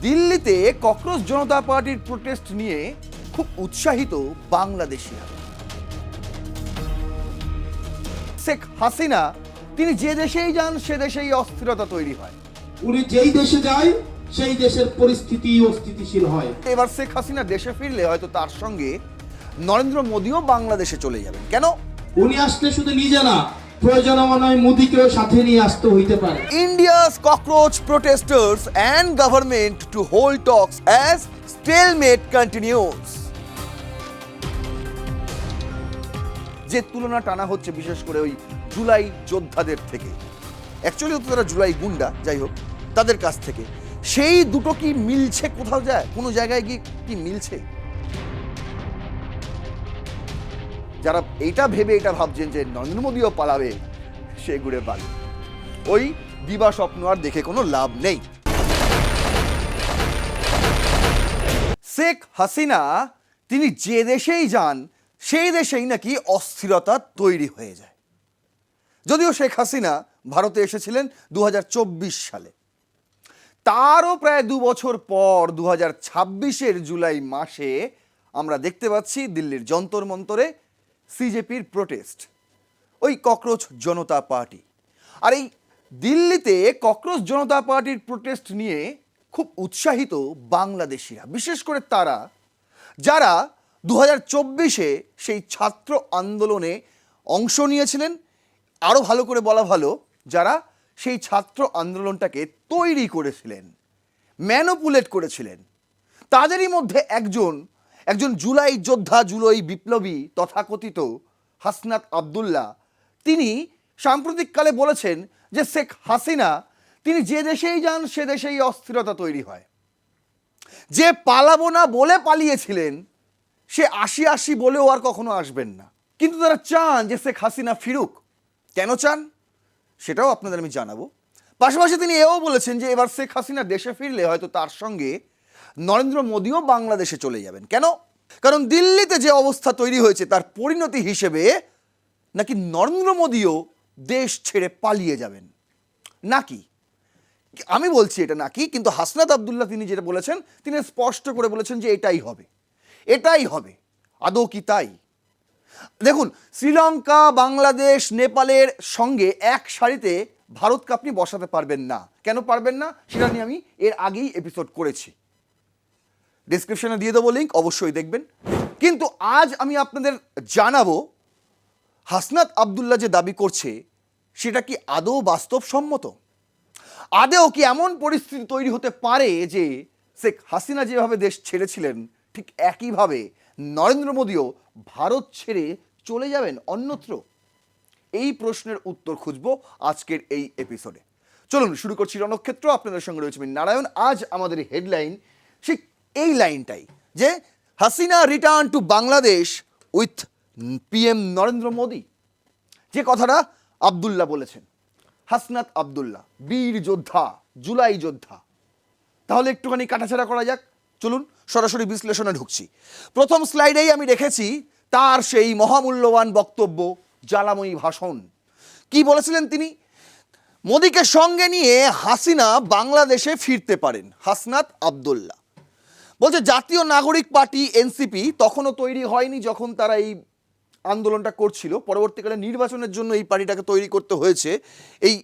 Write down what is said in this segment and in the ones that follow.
দিল্লিতে ককরোচ জনতা পার্টির প্রোটেস্ট নিয়ে খুব উৎসাহিত বাংলাদেশিরা। শেখ হাসিনা তিনি যে দেশেই যান সে দেশেই অস্থিরতা তৈরি হয়। উনি যেই দেশে যায় সেই দেশের পরিস্থিতি অস্থিতিশীল হয়। এবার শেখ হাসিনা দেশে ফিরলে হয়তো তার সঙ্গে নরেন্দ্র মোদীও বাংলাদেশে চলে যাবেন। কেন? উনি আসলে শুধু নিজে না, প্রয়োজন মনে হয় মোদীকেও সাথে নিয়ে আসতে হইতে পারে। India's cockroach protesters and government to hold talks as stalemate continues. যে তুলনা টানা হচ্ছে বিশেষ করে ওই জুলাই যোদ্ধাদের থেকে, অ্যাকচুয়ালি তো তারা জুলাই গুন্ডা, যাই হোক তাদের কাছ থেকে, সেই দুটো কি মিলছে? কোথাও যায় কোনো জায়গায় গিয়ে কি মিলছে? যারা এটা ভেবে এটা ভাবছেন যে নরেন্দ্র মোদীও পালাবে, সে ঘুরে পালাবে। ওই দিবা স্বপ্ন আর দেখে কোনো লাভ নেই। শেখ হাসিনা তিনি যে দেশেই যান সেই দেশেই নাকি অস্থিরতা তৈরি হয়ে যায়। যদিও শেখ হাসিনা ভারতে এসেছিলেন 2024 সালে, তারও প্রায় 2 বছর পর 2026-এর জুলাই মাসে আমরা দেখতে পাচ্ছি দিল্লির যন্তর মন্তরে সিজেপির প্রোটেস্ট, ওই ককরোচ জনতা পার্টি। আর এই দিল্লিতে ককরোচ জনতা পার্টির প্রোটেস্ট নিয়ে খুব উৎসাহিত বাংলাদেশিরা, বিশেষ করে তারা যারা 2024-এ সেই ছাত্র আন্দোলনে অংশ নিয়েছিলেন, আরও ভালো করে বলা ভালো যারা সেই ছাত্র আন্দোলনটাকে তৈরি করেছিলেন, ম্যানিপুলেট করেছিলেন। তাদেরই মধ্যে একজন জুলাই যোদ্ধা, জুলাই বিপ্লবী তথাকথিত হাসনাত আবদুল্লাহ, তিনি সাম্প্রতিককালে বলেছেন যে শেখ হাসিনা তিনি যে দেশেই যান সে দেশেই অস্থিরতা তৈরি হয়। যে পালাবো না বলে পালিয়েছিলেন সে 80 বলেও আর কখনো আসবেন না। কিন্তু তারা চান যে শেখ হাসিনা ফিরুক। কেন চান সেটাও আপনাদের আমি জানাবো। পাশাপাশি তিনি এও বলেছেন যে এবার শেখ হাসিনা দেশে ফিরলে হয়তো তার সঙ্গে নরেন্দ্র মোদীও বাংলাদেশে চলে যাবেন। কেন? কারণ দিল্লিতে যে অবস্থা তৈরি হয়েছে তার পরিণতি হিসেবে নাকি নরেন্দ্র মোদীও দেশ ছেড়ে পালিয়ে যাবেন। নাকি, আমি বলছি এটা নাকি, কিন্তু হাসনাত আবদুল্লাহ তিনি যেটা বলেছেন, তিনি স্পষ্ট করে বলেছেন যে এটাই হবে, এটাই হবে। আদৌ কি তাই? দেখুন, শ্রীলঙ্কা, বাংলাদেশ, নেপালের সঙ্গে এক সারিতে ভারতকে আপনি বসাতে পারবেন না। কেন পারবেন না সেটা নিয়ে আমি এর আগেই এপিসোড করেছি, ডেসক্রিপশনে দিয়ে দেবো লিঙ্ক, অবশ্যই দেখবেন। কিন্তু আজ আমি আপনাদের জানাবো হাসনাত আবদুল্লাহ যে দাবি করছে সেটা কি আদৌ বাস্তবসম্মত? আদৌ কি এমন পরিস্থিতি তৈরি হতে পারে যে শেখ হাসিনা যেভাবে দেশ ছেড়েছিলেন ঠিক একইভাবে নরেন্দ্র মোদীও ভারত ছেড়ে চলে যাবেন অন্যত্র? এই প্রশ্নের উত্তর খুঁজব আজকের এই এপিসোডে। চলুন শুরু করছি রণক্ষেত্র। আপনাদের সঙ্গে রয়েছে আমি নারায়ণ। আজ আমাদের হেডলাইন ঠিক এই লাইনটাই, যে Hasina return to Bangladesh with PM Narendra Modi. যে কথাটা আবদুল্লাহ বলেছেন, হাসনাত আবদুল্লাহ, বীর যোদ্ধা, জুলাই যোদ্ধা। তাহলে একটুখানি কাটাছাড়া করা যাক। চলুন সরাসরি বিশ্লেষণে ঢুকছি। প্রথম স্লাইডেই আমি রেখেছি তার সেই মহামূল্যবান বক্তব্য, জ্বালাময়ী ভাষণ। কি বলেছিলেন তিনি? মোদীকে সঙ্গে নিয়ে হাসিনা বাংলাদেশে ফিরতে পারেন। হাসনাত আবদুল্লাহ বলছে জাতীয় নাগরিক পার্টি এনসিপি তখনও তৈরি হয়নি যখন তারা এই আন্দোলনটা করছিল। পরবর্তীকালে নির্বাচনের জন্য এই পার্টিটাকে তৈরি করতে হয়েছে এই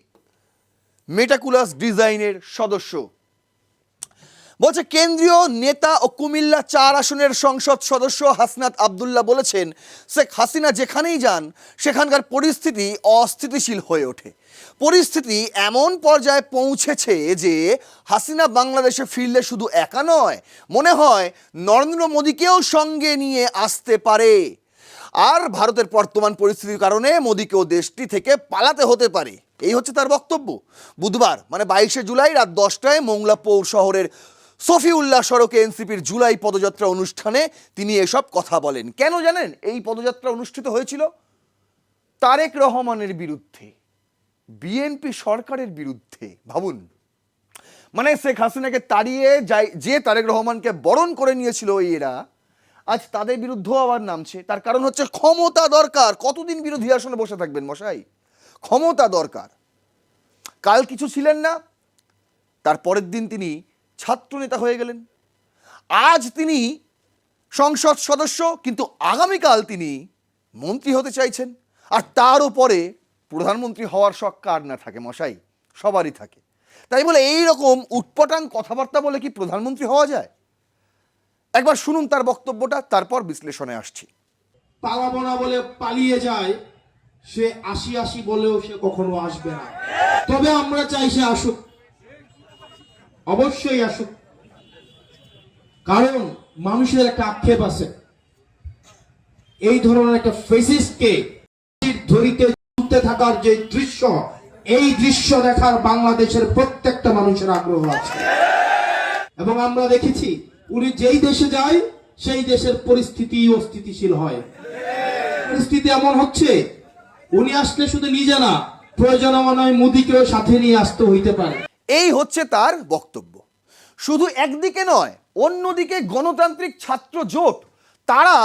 মেটাকুলাস ডিজাইনের সদস্য। বলছে কেন্দ্রীয় নেতা ও কুমিল্লা 4 আসনের সংসদ সদস্য হাসনাত আবদুল্লাহ বলেছেন শেখ হাসিনা যেখানেই যান সেখানকার পরিস্থিতি অস্থিতিশীল হয়ে ওঠে। পরিস্থিতি এমন পর্যায়ে পৌঁছেছে যে হাসিনা বাংলাদেশে ফিরলে শুধু একা নয়, মনে হয় নরেন্দ্র মোদীকেও সঙ্গে নিয়ে আসতে পারে। আর ভারতের বর্তমান পরিস্থিতির কারণে মোদীকেও দেশটি থেকে পালাতে হতে পারে। এই হচ্ছে তার বক্তব্য। বুধবার মানে 22শে জুলাই রাত 10টায় মোংলা পৌর শহরের সফিউল্লাহ সড়কে এনসিপির জুলাই পদযাত্রা অনুষ্ঠানে তিনি এসব কথা বলেন। কেন জানেন? এই পদযাত্রা অনুষ্ঠিত হয়েছিল তারেক রহমানের বিরুদ্ধে, বিএনপি সরকারের বিরুদ্ধে। ভাবুন, মানে শেখ হাসিনাকে তাড়িয়ে যে তারেক রহমানকে বরণ করে নিয়েছিল এরা, আজ তাদের বিরুদ্ধেও আবার নামছে। তার কারণ হচ্ছে ক্ষমতা দরকার। কতদিন বিরোধী আসনে বসে থাকবেন মশাই? ক্ষমতা দরকার। কাল কিছু ছিলেন না, তার পরের দিন তিনি ছাত্রনেতা হয়ে গেলেন। আজ তিনি সংসদ সদস্য, কিন্তু আগামীকাল তিনি মন্ত্রী হতে চাইছেন। আর তার উপরে প্রধানমন্ত্রী হওয়ার শখ কার না থাকে মশাই? সবারই থাকে। তাই বলে এই রকম উটপটাং কথাবার্তা বলে কি প্রধানমন্ত্রী হওয়া যায়? একবার শুনুন তার বক্তব্যটা, তারপর বিশ্লেষণে আসছি। পালাবো না বলে পালিয়ে যায়, সে আসি আসি বলেও সে কখনো আসবে না। তবে আমরা চাই সে আসুক, অবশ্যই আসুক। কারণ মানুষের একটা আক্ষেপ আছে, এই ধরনের একটা ফেসিস্টকে ধরিতে ঝুলতে থাকার যে দৃশ্য, এই দৃশ্য দেখার বাংলাদেশের প্রত্যেকটা মানুষের আগ্রহ আছে। এবং আমরা দেখেছি উনি যেই দেশে যায় সেই দেশের পরিস্থিতি অস্থিতিশীল হয়। পরিস্থিতি এমন হচ্ছে, উনি আসলে শুধু নিজে না, প্রয়োজন মনে হয় মোদিকেও সাথে নিয়ে আসতে হইতে পারে। এই হচ্ছে তার বক্তব্য। শুধু একদিকে নয়, অন্যদিকে গণতান্ত্রিক ছাত্র জোট, তারা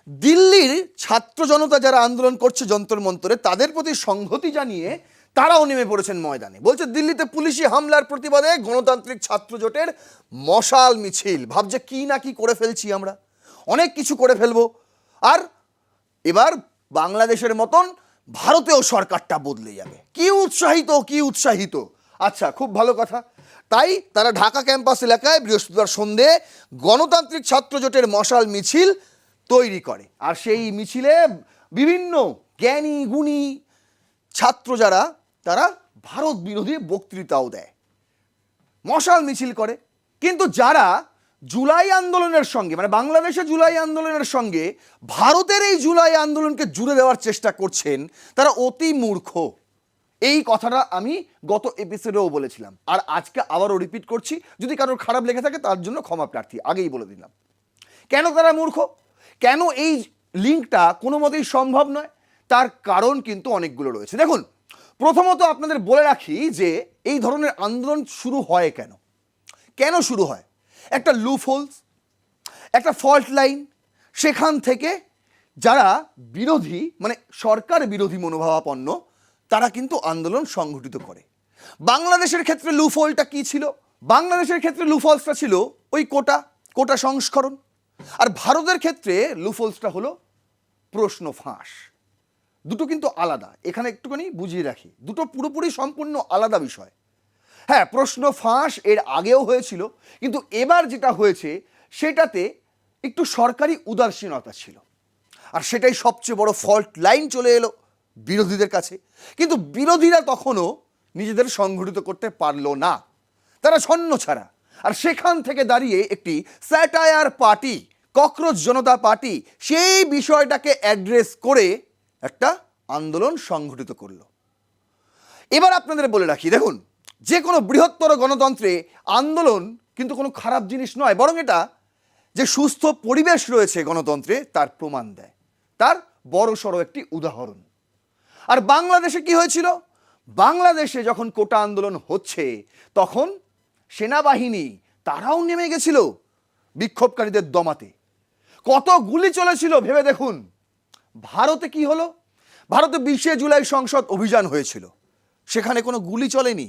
দিল্লির ছাত্র জনতা যারা আন্দোলন করছে যন্তর মন্তরে, তাদের প্রতি সংহতি জানিয়ে তারাও নেমে পড়েছেন ময়দানে। বলছে দিল্লিতে পুলিশি হামলার প্রতিবাদে গণতান্ত্রিক ছাত্র জোটের মশাল মিছিল। ভাবছে কি না কি করে ফেলছি আমরা, অনেক কিছু করে ফেলবো। আর এবার বাংলাদেশের মতন ভারতেও সরকারটা বদলে যাবে। কি উৎসাহিত, কি উৎসাহিত! আচ্ছা, খুব ভালো কথা। তাই তারা ঢাকা ক্যাম্পাস এলাকায় বৃহস্পতিবার সন্ধে গণতান্ত্রিক ছাত্র জোটের মশাল মিছিল তৈরি করে। আর সেই মিছিলে বিভিন্ন জ্ঞানী গুণী ছাত্র যারা, তারা ভারত বিরোধী বক্তৃতাও দেয়, মশাল মিছিল করে। কিন্তু যারা জুলাই আন্দোলনের সঙ্গে, মানে বাংলাদেশে জুলাই আন্দোলনের সঙ্গে ভারতের এই জুলাই আন্দোলনকে জুড়ে দেওয়ার চেষ্টা করছেন, তারা অতি মূর্খ। এই কথাটা আমি গত এপিসোডেও বলেছিলাম, আর আজকে আবারও রিপিট করছি। যদি কারোর খারাপ লেগে থাকে তার জন্য ক্ষমা প্রার্থী, আগেই বলে দিলাম। কেন তারা মূর্খ, কেন এই লিঙ্কটা কোনো মতেই সম্ভব নয়, তার কারণ কিন্তু অনেকগুলো রয়েছে। দেখুন, প্রথমত আপনাদের বলে রাখি যে এই ধরনের আন্দোলন শুরু হয় কেন, কেন শুরু হয়? একটা লুপ হোলস, একটা ফল্ট লাইন, সেখান থেকে যারা বিরোধী, মানে সরকার বিরোধী মনোভাবাপন্ন, তারা কিন্তু আন্দোলন সংগঠিত করে। বাংলাদেশের ক্ষেত্রে লুপ হোলটা কী ছিল? বাংলাদেশের ক্ষেত্রে লুপ হোলসটা ছিল ওই কোটা সংস্করণ। আর ভারতের ক্ষেত্রে লুপ হোলসটা হলো প্রশ্ন ফাঁস। দুটো কিন্তু আলাদা, এখানে একটুখানি বুঝিয়ে রাখি, দুটো পুরোপুরি সম্পূর্ণ আলাদা বিষয়। হ্যাঁ, প্রশ্ন ফাঁস এর আগেও হয়েছিল, কিন্তু এবার যেটা হয়েছে সেটাতে একটু সরকারি উদাসীনতা ছিল। আর সেটাই সবচেয়ে বড় ফল্ট লাইন চলে এলো বিরোধীদের কাছে। কিন্তু বিরোধীরা তখনও নিজেদের সংগঠিত করতে পারলো না, তারা ছন্ন ছাড়া। আর সেখান থেকে দাঁড়িয়ে একটি স্যাটায়ার পার্টি, ককরোচ জনতা পার্টি, সেই বিষয়টাকে অ্যাড্রেস করে একটা আন্দোলন সংগঠিত করলো। এবার আপনাদের বলে রাখি, দেখুন, যে কোনো বৃহত্তর গণতন্ত্রে আন্দোলন কিন্তু কোনো খারাপ জিনিস নয়, বরং এটা যে সুস্থ পরিবেশ রয়েছে গণতন্ত্রে তার প্রমাণ দেয়। তার বড়সড় একটি উদাহরণ। আর বাংলাদেশে কি হয়েছিল? বাংলাদেশে যখন কোটা আন্দোলন হচ্ছে, তখন সেনাবাহিনী তারাও নেমে গেছিল বিক্ষোভকারীদের দমাতে। কত গুলি চলেছিল ভেবে দেখুন। ভারতে কি হলো? ভারতে 20শে জুলাই সংসদ অভিযান হয়েছিল, সেখানে কোনো গুলি চলেনি,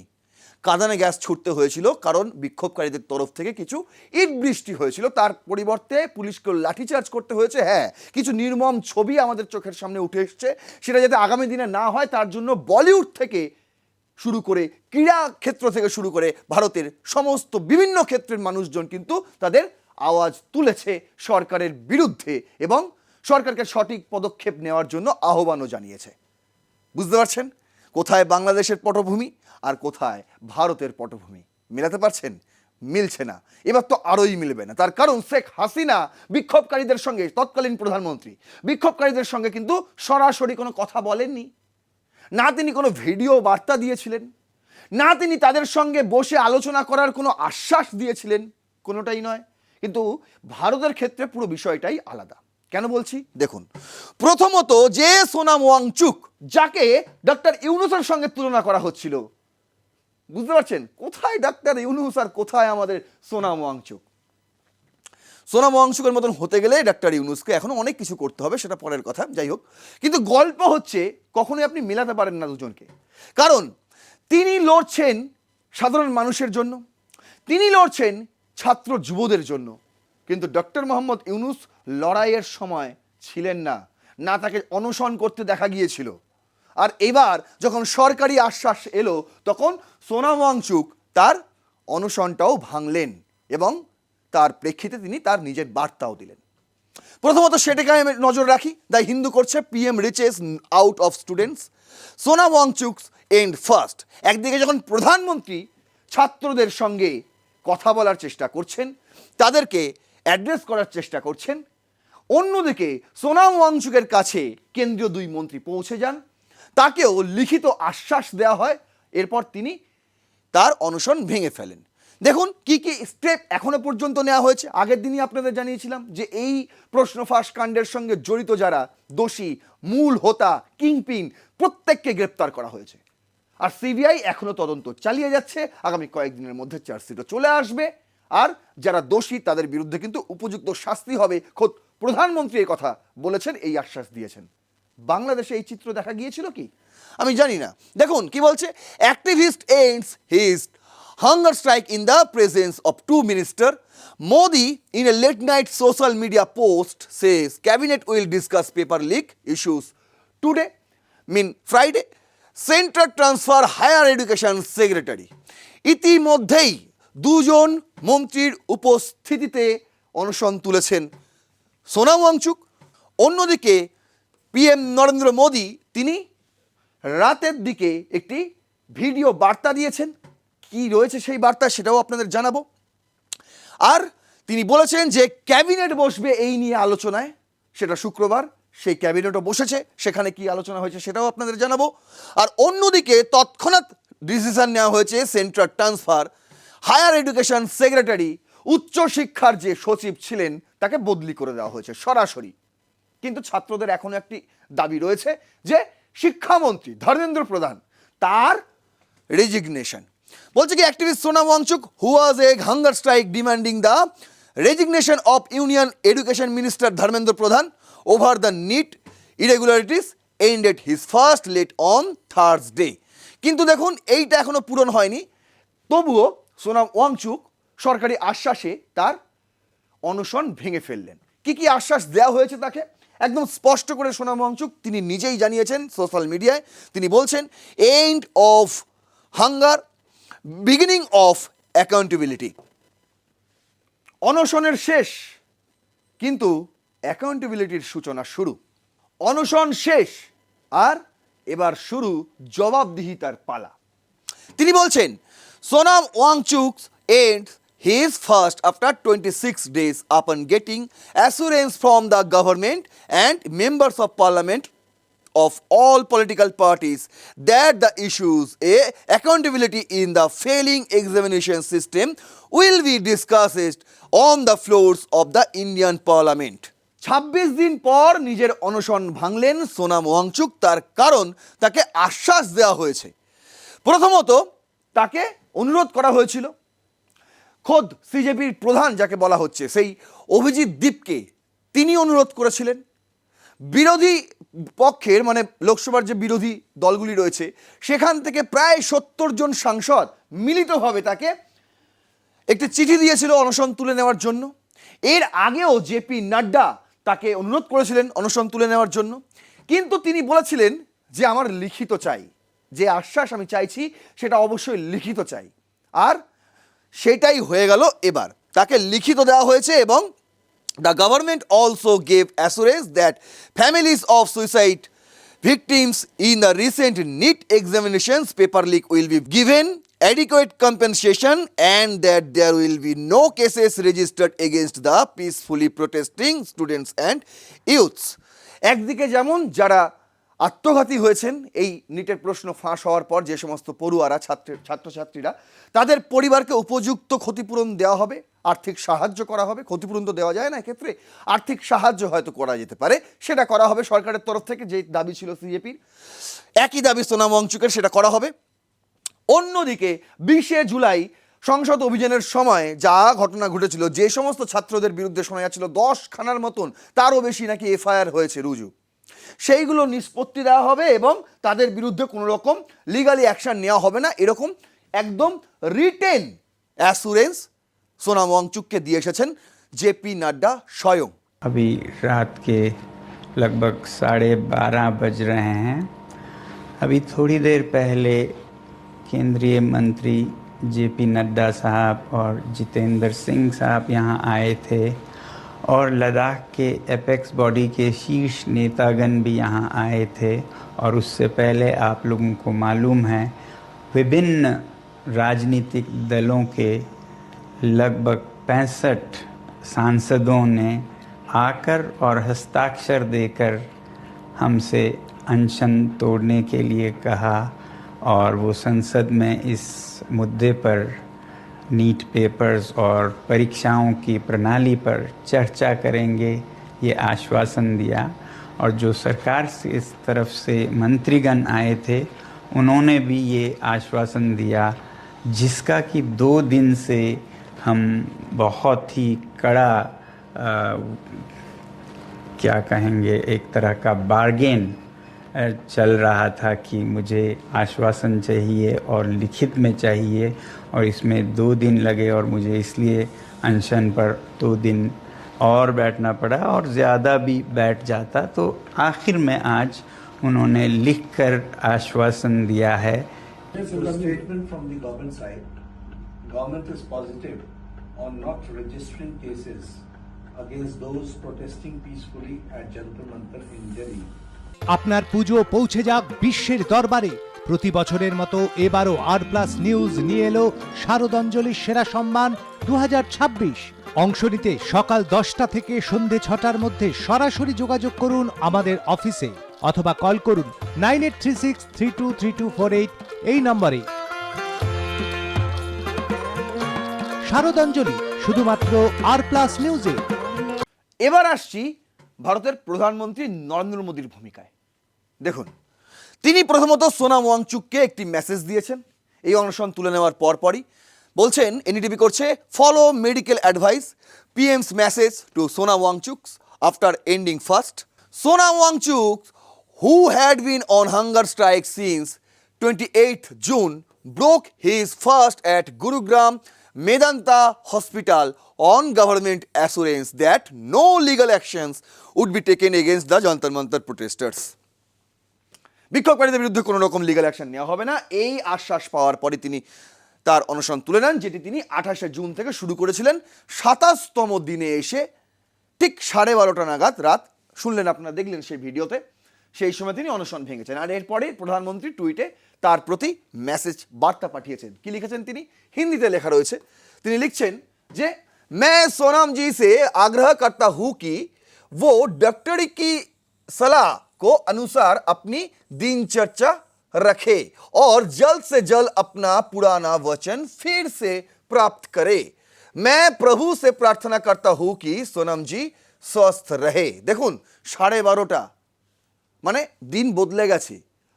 কাঁদানে গ্যাস ছুটতে হয়েছিল, কারণ বিক্ষোভকারীদের তরফ থেকে কিছু ইট বৃষ্টি হয়েছিল। তার পরিবর্তে পুলিশকে লাঠিচার্জ করতে হয়েছে। হ্যাঁ, কিছু নির্মম ছবি আমাদের চোখের সামনে উঠে এসছে, সেটা যাতে আগামী দিনে না হয় তার জন্য বলিউড থেকে শুরু করে, ক্রীড়া ক্ষেত্র থেকে শুরু করে ভারতের সমস্ত বিভিন্ন ক্ষেত্রের মানুষজন কিন্তু তাদের আওয়াজ তুলেছে সরকারের বিরুদ্ধে, এবং সরকারকে সঠিক পদক্ষেপ নেওয়ার জন্য আহ্বানও জানিয়েছে। বুঝতে পারছেন কোথায় বাংলাদেশের পটভূমি আর কোথায় ভারতের পটভূমি? মেলাতে পারছেন? মিলছে না। এবার তো আরোই মিলবে না, তার কারণ শেখ হাসিনা বিক্ষোভকারীদের সঙ্গে, তৎকালীন প্রধানমন্ত্রী, বিক্ষোভকারীদের সঙ্গে কিন্তু সরাসরি কোনো কথা বলেননি, না তিনি কোনো ভিডিও বার্তা দিয়েছিলেন, না তিনি তাদের সঙ্গে বসে আলোচনা করার কোনো আশ্বাস দিয়েছিলেন, কোনোটাই নয়। কিন্তু ভারতের ক্ষেত্রে পুরো বিষয়টাই আলাদা। কেন বলছি? দেখুন, প্রথমত যে সোনাম ওয়াংচুক, যাকে ডক্টর ইউনূসের সঙ্গে তুলনা করা হচ্ছিল, বুঝতে পারছেন কোথায় ডক্টর ইউনূস আর কোথায় আমাদের সোনাম ওয়াংচুক? সোনাম ওয়াংচুকের মতন হতে গেলে ডক্টর ইউনূসকে এখনো অনেক কিছু করতে হবে, সেটা পরের কথা, যাই হোক। কিন্তু গল্প হচ্ছে কখনোই আপনি মেলাতে পারেন না দুজনকে, কারণ তিনি লড়ছেন সাধারণ মানুষের জন্য, তিনি লড়ছেন ছাত্র যুবদের জন্য, কিন্তু ডক্টর মোহাম্মদ ইউনূস লড়াইয়ের সময় ছিলেন না, না তাকে অনশন করতে দেখা গিয়েছিল। আর এবার যখন সরকারি আশ্বাস এলো তখন সোনাম ওয়াংচুক তার অনশনটাও ভাঙলেন এবং তার প্রেক্ষিতে তিনি তার নিজের বার্তাও দিলেন। প্রথমত সেটাকে আমি নজর রাখি। দ্য হিন্দু করছে PM reaches out of students, Sonam Wangchuk's end fast. একদিকে যখন প্রধানমন্ত্রী ছাত্রদের সঙ্গে কথা বলার চেষ্টা করছেন, তাদেরকে অ্যাড্রেস করার চেষ্টা করছেন, অন্যদিকে সোনাম ওয়াংচুকের কাছে কেন্দ্রীয় দুই মন্ত্রী পৌঁছে যান, তাকেও লিখিত আশ্বাস দেওয়া হয়, এরপর তিনি তার অনশন ভেঙে ফেলেন। দেখুন কি কি স্টেপ এখনো পর্যন্ত নেওয়া হয়েছে। আগের দিনই আপনাদের জানিয়েছিলাম যে এই প্রশ্ন ফাঁস কাণ্ডের সঙ্গে জড়িত যারা দোষী, মূল হোতা, কিংপিন, প্রত্যেককে গ্রেপ্তার করা হয়েছে। আর সিবিআই এখনো তদন্ত চালিয়ে যাচ্ছে, আগামী কয়েকদিনের মধ্যে চার্জশিটও চলে আসবে। আর যারা দোষী তাদের বিরুদ্ধে কিন্তু উপযুক্ত শাস্তি হবে। খোদ প্রধানমন্ত্রী এই কথা বলেছেন, এই আশ্বাস দিয়েছেন। বাংলাদেশে এই চিত্র দেখা গিয়েছিল কি আমি জানি না। দেখুন কি বলছে, activist ends his hunger strike in the presence of two ministers. Modi in a late night social media post says cabinet will discuss paper leak issues today, Friday. Center transfer higher education secretary. ইতিমধ্যেই দুজন মন্ত্রীর উপস্থিতিতে অনশন তুলেছেন সোনাম ওয়াংচুক। অন্যদিকে PM Narendra Modi তিনি রাতের দিকে একটি ভিডিও বার্তা দিয়েছেন। কি রয়েছে সেই বার্তা সেটাও আপনাদের জানাবো। আর তিনি বলেছেন যে ক্যাবিনেট বসবে এই নিয়ে আলোচনায়, সেটা শুক্রবার, সেই ক্যাবিনেটও বসেছে, সেখানে কি আলোচনা হয়েছে সেটাও আপনাদের জানাবো। আর অন্যদিকে তৎক্ষণাৎ ডিসিশন নেওয়া হয়েছে central transfer higher education secretary, উচ্চশিক্ষার যে সচিব ছিলেন তাকে বদলি করে দেওয়া হয়েছে সরাসরি। কিন্তু ছাত্রদের এখনো একটি দাবি রয়েছে যে শিক্ষামন্ত্রী ধর্মেন্দ্র প্রধান তার রেজিগনেশন। বলছে কি activist Sonam Wangchuk who was a hunger strike demanding the resignation of union education minister Dharmendra Pradhan over the NEET irregularities ended his fast late on Thursday. কিন্তু দেখুন এইটা এখনো পূরণ হয়নি, তবুও সোনাম ওয়াংচুক সরকারি আশ্বাসে তার অনশন ভেঙে ফেললেন। কি কি আশ্বাস দেওয়া হয়েছে তাকে একদম স্পষ্ট করে সোনাম ওয়াংচুক তিনি নিজেই জানিয়েছেন সোশ্যাল মিডিয়ায়। তিনি বলছেন end of hunger, beginning of accountability. অনশনের শেষ কিন্তু অ্যাকাউন্টেবিলিটির সূচনা শুরু। অনশন শেষ আর এবার শুরু জবাবদিহিতার পালা। তিনি বলছেন Sonam Wangchuk and his first after 26 days upon getting assurance from the government and members of parliament of all political parties that the issues a accountability in the failing examination system will be discussed on the floors of the Indian Parliament. 26 দিন পর নিজের অনশন ভাঙলেন সোনাম ওয়াংচুক। তার কারণ তাকে আশ্বাস দেওয়া হয়েছে। প্রথমত তাকে অনুরোধ করা হয়েছিল, খোদ সিজেপির প্রধান যাকে বলা হচ্ছে সেই অভিজিৎ দীপকে তিনি অনুরোধ করেছিলেন। বিরোধী পক্ষের মানে লোকসভার যে বিরোধী দলগুলি রয়েছে সেখান থেকে প্রায় 70 জন সাংসদ মিলিতভাবে তাকে একটি চিঠি দিয়েছিল অনশন তুলে নেওয়ার জন্য। এর আগেও জেপি নাড্ডা তাকে অনুরোধ করেছিলেন অনশন তুলে নেওয়ার জন্য, কিন্তু তিনি বলেছিলেন যে আমার লিখিত চাই, যে আশ্বাস আমি চাইছি সেটা অবশ্যই লিখিত চাই। আর সেটাই হয়ে গেল, এবার তাকে লিখিত দেওয়া হয়েছে এবং the government also gave assurance that families of suicide victims in the recent NEET examinations paper leak will be given adequate compensation and that there will be no cases registered against the peacefully protesting students and youths. একদিকে যেমন যারা আত্মঘাতী হয়েছেন এই নিটের প্রশ্ন ফাঁস হওয়ার পর, যে সমস্ত পড়ুয়ারা ছাত্রছাত্রীরা, তাদের পরিবারকে উপযুক্ত ক্ষতিপূরণ দেওয়া হবে, আর্থিক সাহায্য করা হবে। ক্ষতিপূরণ তো দেওয়া যায় না, এক্ষেত্রে আর্থিক সাহায্য হয়তো করা যেতে পারে, সেটা করা হবে সরকারের তরফ থেকে, যে দাবি ছিল সিজেপির, একই দাবি সোনাম ওয়াংচুকের, সেটা করা হবে। অন্যদিকে 20শে জুলাই সংসদ অভিযানের সময় যা ঘটনা ঘটেছিল, যে সমস্ত ছাত্রদের বিরুদ্ধে শোনা যাচ্ছিল 10 খানার মতন, তারও বেশি নাকি এফআইআর হয়েছে রুজু, সেইগুলো নিষ্পত্তি দেওয়া হবে এবং তাদের বিরুদ্ধে কোনো রকম লিগালি অ্যাকশন নেওয়া হবে না, এরকম একদম রিটেন অ্যাসুরেন্স সোনাম ওয়াংচুককে দিয়ে এসেছেন জেপি নাড্ডা স্বয়ং। अभी रात के लगभग 12:30 बज रहे हैं। अभी थोड़ी देर पहले केंद्रीय मंत्री जेपी नड्डा साहब और जितेंद्र सिंह साहब यहाँ आए थे और लद्दाख के एपेक्स बॉडी के शीर्ष नेतागण भी यहाँ आए थे। और उससे पहले आप लोगों को मालूम है विभिन्न राजनीतिक दलों के लगभग 65 सांसदों ने आकर और हस्ताक्षर देकर हमसे अनशन तोड़ने के लिए कहा और वो संसद में इस मुद्दे पर नीट पेपर्स और परीक्षाओं की प्रणाली पर चर्चा करेंगे, ये आश्वासन दिया। और जो सरकार से इस तरफ से मंत्रीगण आए थे उन्होंने भी ये आश्वासन दिया, जिसका कि 2 दिन से हम बहुत ही कड़ा क्या कहेंगे एक तरह का बार्गेन चल रहा था कि मुझे आश्वासन चाहिए और लिखित में चाहिए, और इसमें 2 दिन लगे और मुझे इसलिए अनशन पर 2 दिन और बैठना पड़ा और ज़्यादा भी बैठ जाता तो आखिर में आज उन्होंने लिखकर आश्वासन दिया है। So the statement from the government side, government is positive on not registering cases against those protesting peacefully at Jantar Mantar in Delhi. আপনার পুজো পৌঁছে যাক বিশ্বের দরবারে। প্রতি বছরের মতো এবারও R+ নিউজ নিয়ে এলো শারদাঞ্জলির সেরা সম্মান 2026। অংশ নিতে সকাল 10টা থেকে সন্ধে 6টার মধ্যে সরাসরি যোগাযোগ করুন আমাদের অফিসে অথবা কল করুন 9836323248 এই নম্বরে। শারদাঞ্জলি শুধুমাত্র R+ নিউজে। এবার আসছি ভারতের প্রধানমন্ত্রী নরেন্দ্র মোদীর ভূমিকায়। দেখুন, তিনি প্রথমত সোনাম ওয়াংচুককে একটি মেসেজ দিয়েছেন। এই অনশন তুলে নেওয়ার পরপরই বলছেন, এনডিটিভি করছে, follow medical advice, পিএমস message to Sonam Wangchuck after ending fast. Sonam Wangchuck, who had been on hunger strike since 28th June, broke his fast at Gurugram Medanta Hospital on government assurance that no legal actions would be taken against the Jantar Mantar protesters. বিক্ষোভকারীদের বিরুদ্ধে কোনো রকম legal action নেওয়া হবে না, এই আশ্বাস পাওয়ার পরে তিনি তার অনশন তুলে নেন, যেটি তিনি 28শে জুন থেকে শুরু করেছিলেন। 27তম দিনে এসে ঠিক 12:30 নাগাদ রাত, শুনলেন আপনারা, দেখলেন সেই ভিডিওতে, সেই সময় তিনি অনশন ভেঙেছেন। আর এরপরে প্রধানমন্ত্রী টুইটে তার প্রতি মেসেজ বার্তা পাঠিয়েছেন। কি লিখেছেন তিনি? হিন্দিতে লেখা রয়েছে। তিনি লিখছেন যে, मैं सोनम जी से आग्रह करता हूँ कि वो डॉक्टर की सलाह को अनुसार अपनी दिनचर्या रखे और जल्द से जल्द अपना पुराना वचन फिर से प्राप्त करे। मैं प्रभु से प्रार्थना करता हूँ कि सोनम जी स्वस्थ रहे। দেখুন, 12:30 মানে দিন বদলে গেছে।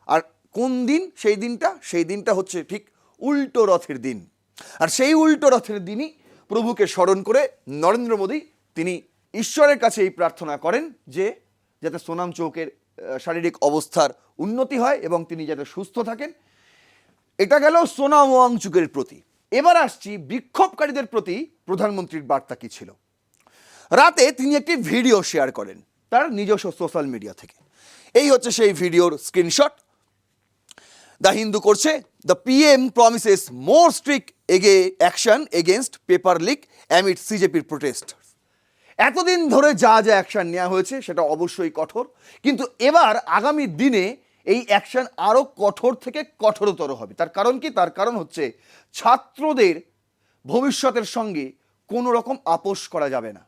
আর কোন দিন সেই দিনটা হচ্ছে ঠিক উল্টো রথের দিন। আর সেই উল্টো রথের দিনই প্রভুকে স্মরণ করে নরেন্দ্র মোদী তিনি ঈশ্বরের কাছে এই প্রার্থনা করেন যে যাতে সোনাম চৌকের শারীরিক অবস্থার উন্নতি হয় এবং তিনি যাতে সুস্থ থাকেন। এটা গেল সোনাম ওয়াংচুকের প্রতি। এবার আসছি বিক্ষোভকারীদের প্রতি প্রধানমন্ত্রীর বার্তা কী ছিল। রাতে তিনি একটি ভিডিও শেয়ার করেন তার নিজস্ব সোশ্যাল মিডিয়া থেকে। এই হচ্ছে সেই ভিডিওর স্ক্রিনশট। দ্য হিন্দু করছে, the PM promises more strict action against paper leak amid সিজেপির প্রোটেস্ট। এতদিন ধরে যা যা অ্যাকশন নেওয়া হয়েছে সেটা অবশ্যই কঠোর, কিন্তু এবার আগামী দিনে এই অ্যাকশন আরও কঠোর থেকে কঠোরতর হবে। তার কারণ কি? তার কারণ হচ্ছে ছাত্রদের ভবিষ্যতের সঙ্গে কোনো রকম আপোষ করা যাবে না।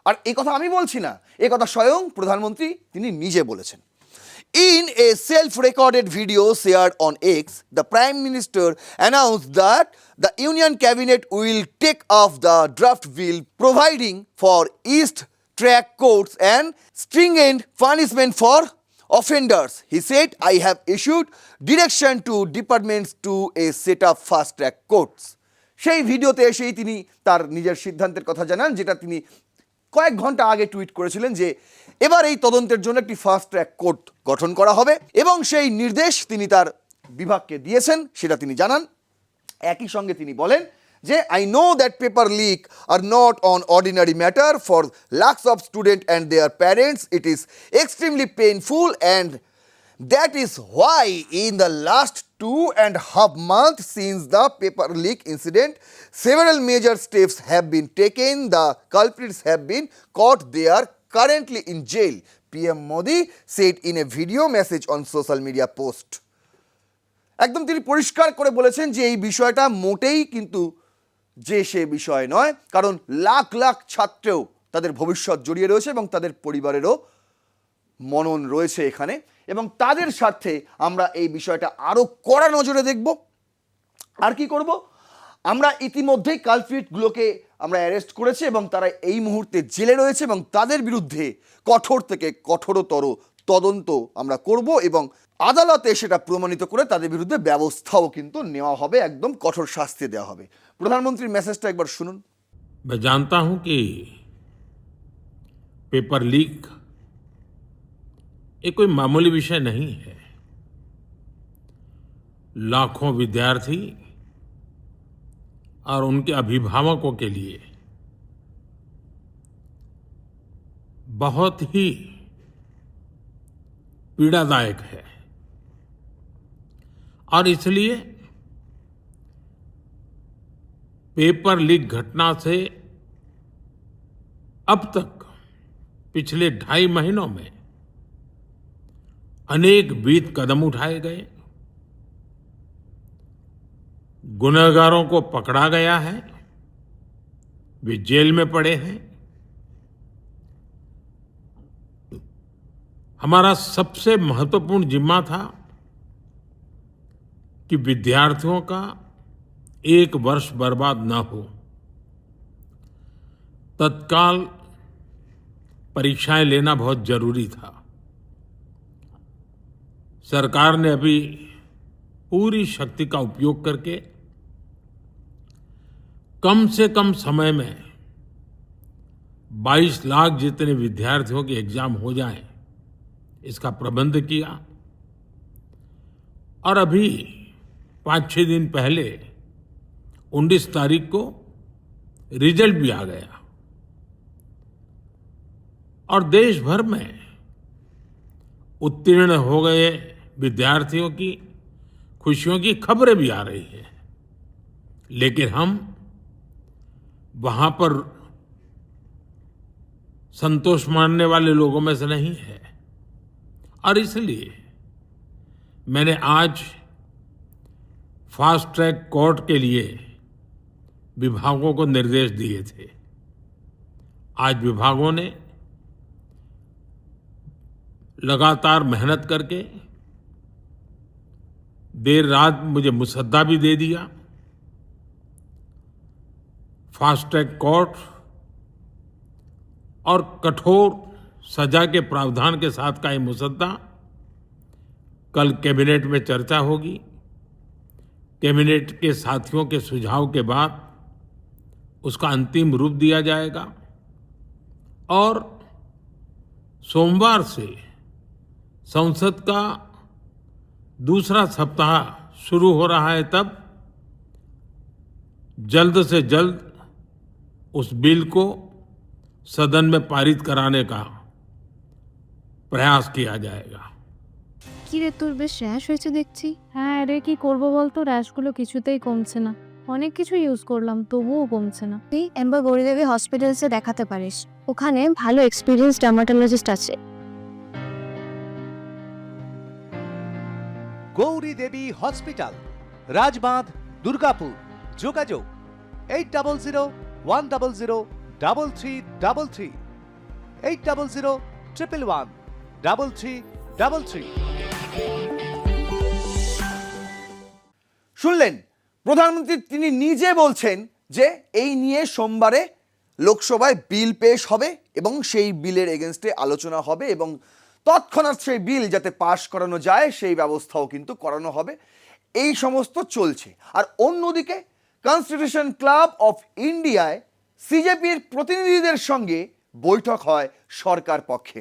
আর এই কথা আমি বলছি না, এ কথা স্বয়ং প্রধানমন্ত্রী তিনি নিজে বলেছেন। In a self-recorded video shared on X, the Prime Minister announced that the Union Cabinet will take off the draft bill providing for East track courts and stringent punishment for offenders. He said, I have issued direction to departments to set up fast-track courts. সেই ভিডিওতে এসেই তিনি তার নিজের সিদ্ধান্তের কথা জানান, যেটা তিনি কয়েক ঘন্টা আগে টুইট করেছিলেন যে এবার এই তদন্তের জন্য একটি ফাস্ট ট্র্যাক কোর্ট গঠন করা হবে এবং সেই নির্দেশ তিনি তার বিভাগকে দিয়েছেন, সেটা তিনি জানান। একই সঙ্গে তিনি বলেন যে I know that paper leak are not on ordinary matter for lakhs of student and their parents, it is extremely painful and that is why in the last 2.5 months since the paper leak incident, several major steps have been taken. The culprits have been caught. They are currently in jail, PM Modi said in a video message on social media post. একদম তিনি পরিষ্কার করে বলেছেন যে এই বিষয়টা মোটেই কিন্তু যে সে বিষয় নয়, কারণ লাখ লাখ ছাত্রেও তাদের ভবিষ্যৎ জড়িয়ে রয়েছে এবং তাদের পরিবারেরও মনন রয়েছে এখানে, এবং তাদের স্বার্থে আমরা এই বিষয়টা আরও কড়া নজরে দেখব। আর কি করব, আমরা ইতিমধ্যেই কালপ্রিটগুলোকে আমরা অ্যারেস্ট করেছি এবং তারা এই মুহূর্তে জেলে রয়েছে এবং তাদের বিরুদ্ধে কঠোর থেকে কঠোরতর তদন্ত আমরা করব এবং আদালতে সেটা প্রমাণিত করে তাদের বিরুদ্ধে ব্যবস্থাও কিন্তু নেওয়া হবে, একদম কঠোর শাস্তি দেওয়া হবে। প্রধানমন্ত্রীর মেসেজটা একবার শুনুন। मैं जानता हूं कि पेपर लीक ये कोई मामूली विषय नहीं है। लाखों विद्यार्थी और उनके अभिभावकों के लिए बहुत ही पीड़ादायक है और इसलिए पेपर लीक घटना से अब तक पिछले 2.5 महीनों में अनेक विध कदम उठाए गए, गुनहगारों को पकड़ा गया है, वे जेल में पड़े हैं। हमारा सबसे महत्वपूर्ण जिम्मा था कि विद्यार्थियों का 1 वर्ष बर्बाद न हो। तत्काल परीक्षाएं लेना बहुत जरूरी था। सरकार ने अभी पूरी शक्ति का उपयोग करके कम से कम समय में 22 लाख जितने विद्यार्थियों के एग्जाम हो जाएं, इसका प्रबंध किया। और अभी 5-6 दिन पहले 19 तारीख को रिजल्ट भी आ गया और देश भर में उत्तीर्ण हो गए विद्यार्थियों की खुशियों की खबरें भी आ रही हैं, लेकिन हम वहां पर संतोष मानने वाले लोगों में से नहीं है। और इसलिए मैंने आज फास्ट ट्रैक कोर्ट के लिए विभागों को निर्देश दिए थे। आज विभागों ने लगातार मेहनत करके देर रात मुझे मुसद्दा भी दे दिया। फास्ट ट्रैक कोर्ट और कठोर सजा के प्रावधान के साथ का ये मुसद्दा कल कैबिनेट में चर्चा होगी। कैबिनेट के साथियों के सुझाव के बाद उसका अंतिम रूप दिया जाएगा और सोमवार से संसद का दूसरा सप्ताह शुरू हो रहा है, तब जल्द से जल्द उस बिल को सदन में पारित कराने का प्रयास किया जाएगा। কি রে, তোর বেশ র্যাশ হয়েছে দেখছি। হ্যাঁ রে, কি করবো বলতো, র্যাশগুলো কিছুতেই কমছে না। অনেক কিছু ইউজ করলাম তবুও কমছে না। তুই এম্বার গৌরীদেবী হসপিটালসে দেখাতে পারিস, ওখানে ভালো এক্সপিরিয়েন্স ডার্মাটোলজিস্ট আছে। গৌরী দেবী হসপিটাল, রাজবাঁধ, দুর্গাপুর। যোগাযোগ 8001003333, 8001113333। শুনলেন প্রধানমন্ত্রী, তিনি নিজে বলছেন যে এই নিয়ে সোমবারে লোকসভায় বিল পেশ হবে এবং সেই বিলের এগেনস্টে আলোচনা হবে এবং তৎক্ষণাৎ সেই বিল যাতে পাশ করানো যায় সেই ব্যবস্থাও কিন্তু করানো হবে। এই সমস্ত চলছে। আর অন্যদিকে কনস্টিটিউশন ক্লাব অফ ইন্ডিয়ায় সিজেপির প্রতিনিধিদের সঙ্গে বৈঠক হয় সরকার পক্ষে।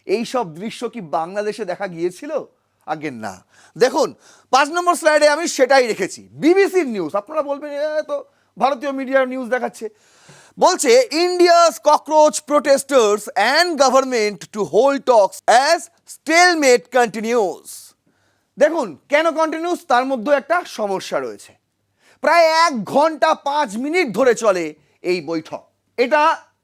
এই সব দৃশ্য কি বাংলাদেশে দেখা গিয়েছিল? আগে না। দেখুন 5 নম্বর স্লাইডে আমি সেটাই রেখেছি, বিবিসির নিউজ। আপনারা বলবেন তো ভারতীয় মিডিয়ার নিউজ দেখাচ্ছে, বলছে India's cockroach protesters and government to hold talks as stalemate continuous. দেখুন কেন কন্টিনিউস, তার মধ্যে একটা সমস্যা রয়েছে। প্রায় 1 ঘন্টা 5 মিনিট ধরে চলে এই বৈঠক। এটা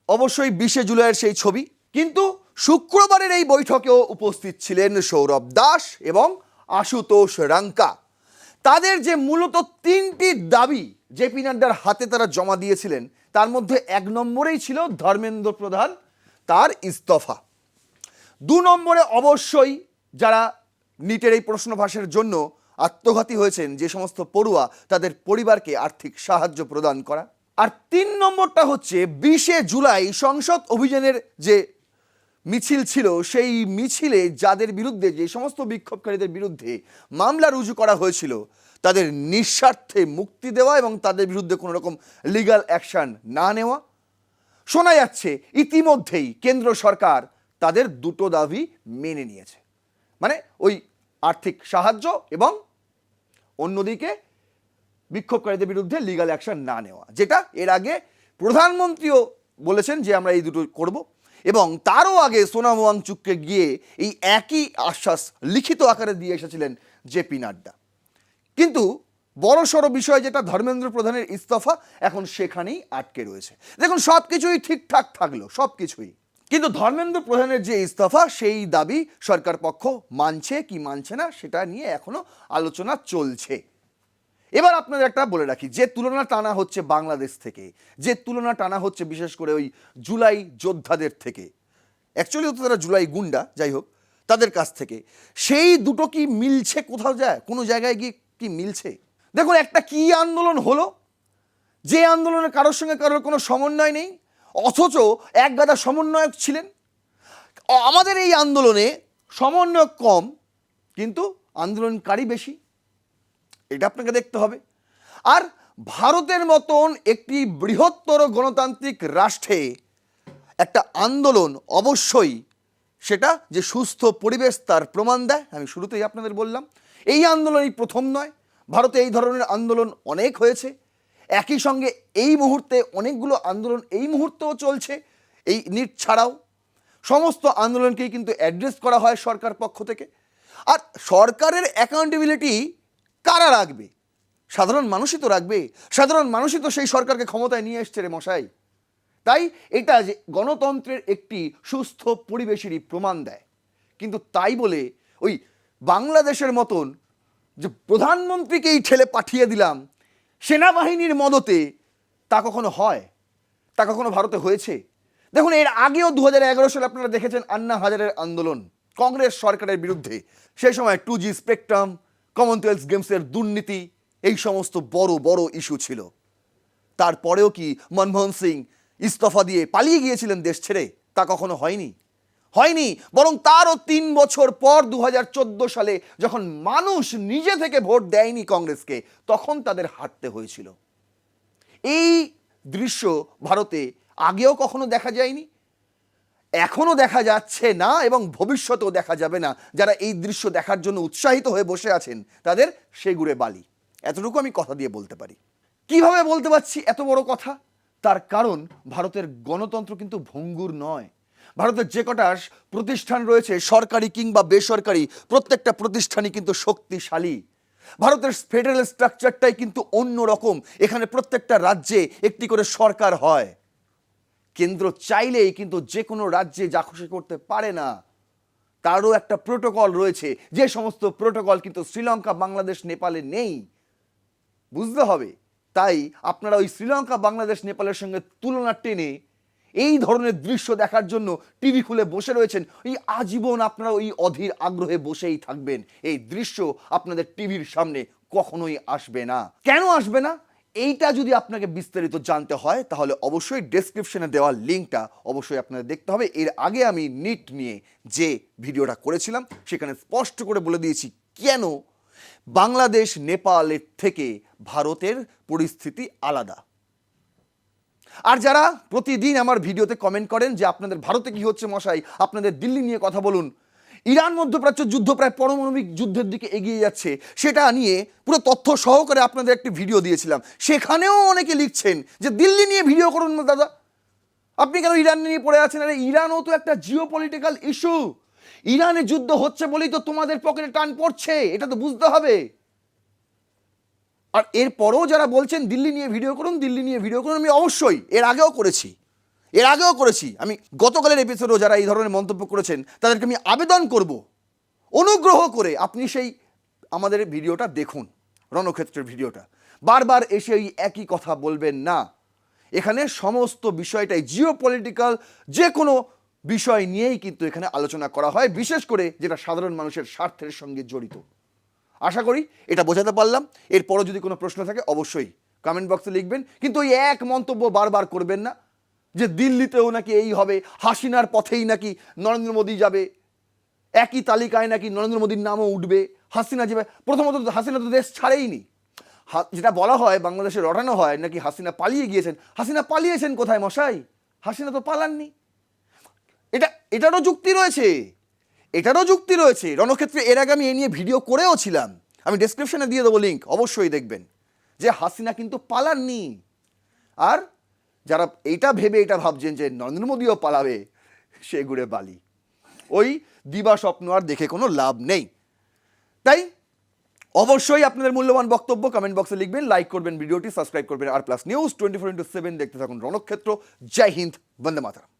অবশ্যই 20 জুলাইয়ের সেই ছবি, কিন্তু শুক্রবারের এই বৈঠকেও উপস্থিত ছিলেন সৌরভ দাস এবং আশুতোষ রাঙ্কা। তাদের যে মূলত 3টি দাবি জেপি নাড্ডার হাতে তারা জমা দিয়েছিলেন, তার মধ্যে 1 নম্বরেই ছিল ধর্মেন্দ্র প্রধান তার ইস্তফা। 2 নম্বরে অবশ্যই যারা নিটের এই প্রশ্ন ফাঁসের জন্য আত্মঘাতী হয়েছেন, যে সমস্ত পড়ুয়া, তাদের পরিবারকে আর্থিক সাহায্য প্রদান করা। আর 3 নম্বরটা হচ্ছে 20 জুলাই সংসদ অভিযানের যে মিছিল ছিল, সেই মিছিলে যাদের বিরুদ্ধে, যে সমস্ত বিক্ষোভকারীদের বিরুদ্ধে মামলা রুজু করা হয়েছিল, তাদের নিঃস্বার্থে মুক্তি দেওয়া এবং তাদের বিরুদ্ধে কোনো রকম লিগ্যাল অ্যাকশন না নেওয়া। শোনা যাচ্ছে ইতিমধ্যেই কেন্দ্র সরকার তাদের 2টো দাবি মেনে নিয়েছে, মানে ওই আর্থিক সাহায্য এবং অন্যদিকে বিক্ষোভকারীদের বিরুদ্ধে লিগ্যাল অ্যাকশন না নেওয়া, যেটা এর আগে প্রধানমন্ত্রীও বলেছেন যে আমরা এই 2টো করব। এবং তারও আগে সোনাম ওয়াংচুককে গিয়ে এই একই আশ্বাস লিখিত আকারে দিয়ে এসেছিলেন জেপি নাড্ডা। কিন্তু বড়সড় বিষয় যেটা ধর্মেন্দ্র প্রধানের ইস্তফা, এখন সেখানেই আটকে রয়েছে। দেখুন সব কিছুই ঠিকঠাক থাকলো, সব কিছুই, কিন্তু ধর্মেন্দ্র প্রধানের যে ইস্তফা, সেই দাবি সরকার পক্ষ মানছে কি মানছে না সেটা নিয়ে এখনো আলোচনা চলছে। এবার আপনাদের একটা বলে রাখি, যে তুলনা টানা হচ্ছে বাংলাদেশ থেকে, যে তুলনা টানা হচ্ছে বিশেষ করে ওই জুলাই যোদ্ধাদের থেকে, অ্যাকচুয়ালি তো তারা জুলাই গুন্ডা, যাই হোক, তাদের কাছ থেকে, সেই 2টো কি মিলছে কোথাও যায়, কোনো জায়গায় গিয়ে কি মিলছে? দেখুন একটা কি আন্দোলন হলো, যে আন্দোলনে কারোর সঙ্গে কারোর কোনো সমন্বয় নেই, অথচ এক গাদা সমন্বয়ক ছিলেন। আমাদের এই আন্দোলনে সমন্বয়ক কম কিন্তু আন্দোলনকারী বেশি, এটা আপনাকে দেখতে হবে। আর ভারতের মতন একটি বৃহত্তর গণতান্ত্রিক রাষ্ট্রে একটা আন্দোলন অবশ্যই সেটা যে সুস্থ পরিবেশ তার প্রমাণ দেয়। আমি শুরুতেই আপনাদের বললাম এই আন্দোলন এই প্রথম নয়, ভারতে এই ধরনের আন্দোলন অনেক হয়েছে। একই সঙ্গে এই মুহূর্তে অনেকগুলো আন্দোলন এই মুহূর্তেও চলছে, এই নিট ছাড়াও সমস্ত আন্দোলনকেই কিন্তু অ্যাড্রেস করা হয় সরকার পক্ষ থেকে। আর সরকারের অ্যাকাউন্টেবিলিটি কারা রাখবে? সাধারণ মানুষই তো রাখবে, সাধারণ মানুষই তো সেই সরকারকে ক্ষমতায় নিয়ে এসছে রে মশাই। তাই এটা যে গণতন্ত্রের একটি সুস্থ পরিবেশেরই প্রমাণ দেয়। কিন্তু তাই বলে ওই বাংলাদেশের মতন যে প্রধানমন্ত্রীকেই ঠেলে পাঠিয়ে দিলাম সেনাবাহিনীর মদতে, তা কখনো হয়? তা কখনো ভারতে হয়েছে? দেখুন এর আগেও 2011 সালে আপনারা দেখেছেন আন্না হাজারের আন্দোলন কংগ্রেস সরকারের বিরুদ্ধে। সেই সময় 2G স্পেকট্রাম, কমনওয়েলথ গেমসের দুর্নীতি, এই সমস্ত বড় বড় ইস্যু ছিল। তারপরেও কি মনমোহন সিং ইস্তফা দিয়ে পালিয়ে গিয়েছিলেন দেশ ছেড়ে? তা কখনো হয়নি, হয়নি। বরং তারও 3 বছর পর 2014 সালে যখন মানুষ নিজে থেকে ভোট দেয়নি কংগ্রেসকে, তখন তাদের হারতে হয়েছিল। এই দৃশ্য ভারতে আগেও কখনো দেখা যায়নি, এখনো দেখা যাচ্ছে না এবং ভবিষ্যতেও দেখা যাবে না। যারা এই দৃশ্য দেখার জন্য উৎসাহিত হয়ে বসে আছেন তাদের সেগুড়ে বালি, এতটুকু আমি কথা দিয়ে বলতে পারি। কিভাবে বলতে পারছি এত বড় কথা? তার কারণ ভারতের গণতন্ত্র কিন্তু ভঙ্গুর নয়। ভারতের যে কটা প্রতিষ্ঠান রয়েছে, সরকারি কিংবা বেসরকারি, প্রত্যেকটা প্রতিষ্ঠানই কিন্তু শক্তিশালী। ভারতের ফেডারেল স্ট্রাকচারটাই কিন্তু অন্য রকম। এখানে প্রত্যেকটা রাজ্যে একটি করে সরকার হয়। কেন্দ্র চাইলেই কিন্তু যে কোনো রাজ্যে যা খুশি করতে পারে না, তারও একটা প্রোটোকল রয়েছে, যে সমস্ত প্রোটোকল কিন্তু শ্রীলঙ্কা, বাংলাদেশ, নেপালে নেই। বুঝতে হবে। তাই আপনারা ওই শ্রীলঙ্কা, বাংলাদেশ, নেপালের সঙ্গে তুলনা টেনে এই ধরনের দৃশ্য দেখার জন্য টিভি খুলে বসে রয়েছেন। এই আজীবন আপনারা ওই অধীর আগ্রহে বসেই থাকবেন। এই দৃশ্য আপনাদের টিভির সামনে কখনোই আসবে না। কেন আসবে না? এইটা যদি আপনাকে বিস্তারিত জানতে হয় তাহলে অবশ্যই ডেসক্রিপশনে দেওয়া লিঙ্কটা অবশ্যই আপনাদের দেখতে হবে। এর আগে আমি নিট নিয়ে যে ভিডিওটা করেছিলাম সেখানে স্পষ্ট করে বলে দিয়েছি কেন বাংলাদেশ, নেপালের থেকে ভারতের পরিস্থিতি আলাদা। আর যারা প্রতিদিন আমার ভিডিওতে কমেন্ট করেন যে আপনাদের ভারতে কি হচ্ছে মশাই, আপনাদের দিল্লি নিয়ে কথা বলুন, ইরান মধ্যপ্রাচ্য যুদ্ধ প্রায় পারমাণবিক যুদ্ধের দিকে এগিয়ে যাচ্ছে, সেটা নিয়ে পুরো তথ্য সহকারে আপনাদের একটি ভিডিও দিয়েছিলাম। সেখানেও অনেকে লিখছেন যে দিল্লি নিয়ে ভিডিও করুন না দাদা, আপনি কেন ইরান নিয়ে পড়ে আছেন? আরে ইরানও তো একটা জিও পলিটিক্যাল ইস্যু। ইরানে যুদ্ধ হচ্ছে বলেই তো তোমাদের পকেটে টান পড়ছে, এটা তো বুঝতে হবে। আর এরপরও যারা বলছেন দিল্লি নিয়ে ভিডিও করুন, দিল্লি নিয়ে ভিডিও করুন, আমি অবশ্যই এর আগেও করেছি। আমি গতকালের এপিসোডেও যারা এই ধরনের মন্তব্য করেছেন তাদেরকে আমি আবেদন করব, অনুগ্রহ করে আপনি সেই আমাদের ভিডিওটা দেখুন, রণক্ষেত্রের ভিডিওটা। বারবার এসে এই একই কথা বলবেন না। এখানে সমস্ত বিষয়টাই জিও পলিটিক্যাল যে কোনো বিষয় নিয়েই কিন্তু এখানে আলোচনা করা হয়, বিশেষ করে যেটা সাধারণ মানুষের স্বার্থের সঙ্গে জড়িত। আশা করি এটা বোঝাতে পারলাম। এরপরও যদি কোনো প্রশ্ন থাকে অবশ্যই কমেন্ট বক্সে লিখবেন, কিন্তু ওই এক মন্তব্য বারবার করবেন না যে দিল্লিতেও নাকি এই হবে, হাসিনার পথেই নাকি নরেন্দ্র মোদী যাবে, একই তালিকায় নাকি নরেন্দ্র মোদীর নামও উঠবে, হাসিনা যাবে। প্রথমত হাসিনা তো দেশ ছাড়েইনি। যেটা বলা হয় বাংলাদেশে রটানো হয় নাকি হাসিনা পালিয়ে গিয়েছেন। হাসিনা পালিয়েছেন কোথায় মশাই? হাসিনা তো পালাননি। এটারও যুক্তি রয়েছে। রণক্ষেত্রে এর আগে আমি এ নিয়ে ভিডিও করেও ছিলাম, আমি ডেসক্রিপশনে দিয়ে দেবো লিঙ্ক, অবশ্যই দেখবেন যে হাসিনা কিন্তু পালাননি। আর যারা এটা ভাবছেন যে নরেন্দ্র মোদীও পালাবে, সে ঘুরে বালি। ওই দিবা স্বপ্ন আর দেখে কোনো লাভ নেই। তাই অবশ্যই আপনাদের মূল্যবান বক্তব্য কমেন্ট বক্সে লিখবেন, লাইক করবেন ভিডিওটি, সাবস্ক্রাইব করবেন আর প্লাস নিউজ 24x7 দেখতে থাকুন রণক্ষেত্র। জয় হিন্দ, বন্দে মাতরম।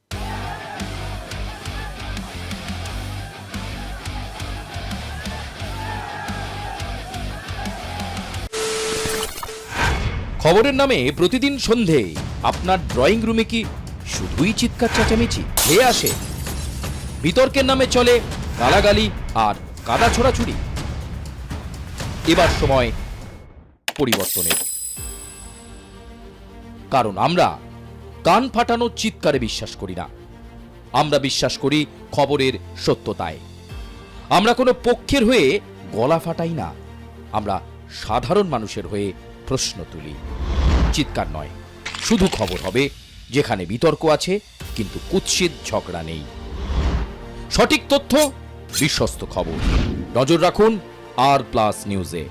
খবরের নামে প্রতিদিন সন্ধে আপনার ড্রয়িং রুমে কি শুধুই চিৎকার চেঁচামেচি ধেয়ে আসে? বিতর্কের নামে চলে গালাগালি আর কাদা ছোড়াছুড়ি। এবার সময় পরিবর্তনের, কারণ আমরা কান ফাটানো চিৎকারে বিশ্বাস করি না। আমরা বিশ্বাস করি খবরের সত্যতায়। আমরা কোনো পক্ষের হয়ে গলা ফাটাই না, আমরা সাধারণ মানুষের হয়ে প্রশ্ন তুলি। চিৎকার নয়, শুধু খবর হবে যেখানে বিতর্ক আছে কিন্তু কুৎসিত ঝগড়া নেই। সঠিক তথ্য, বিশ্বস্ত খবর। নজর রাখুন আর প্লাস নিউজে।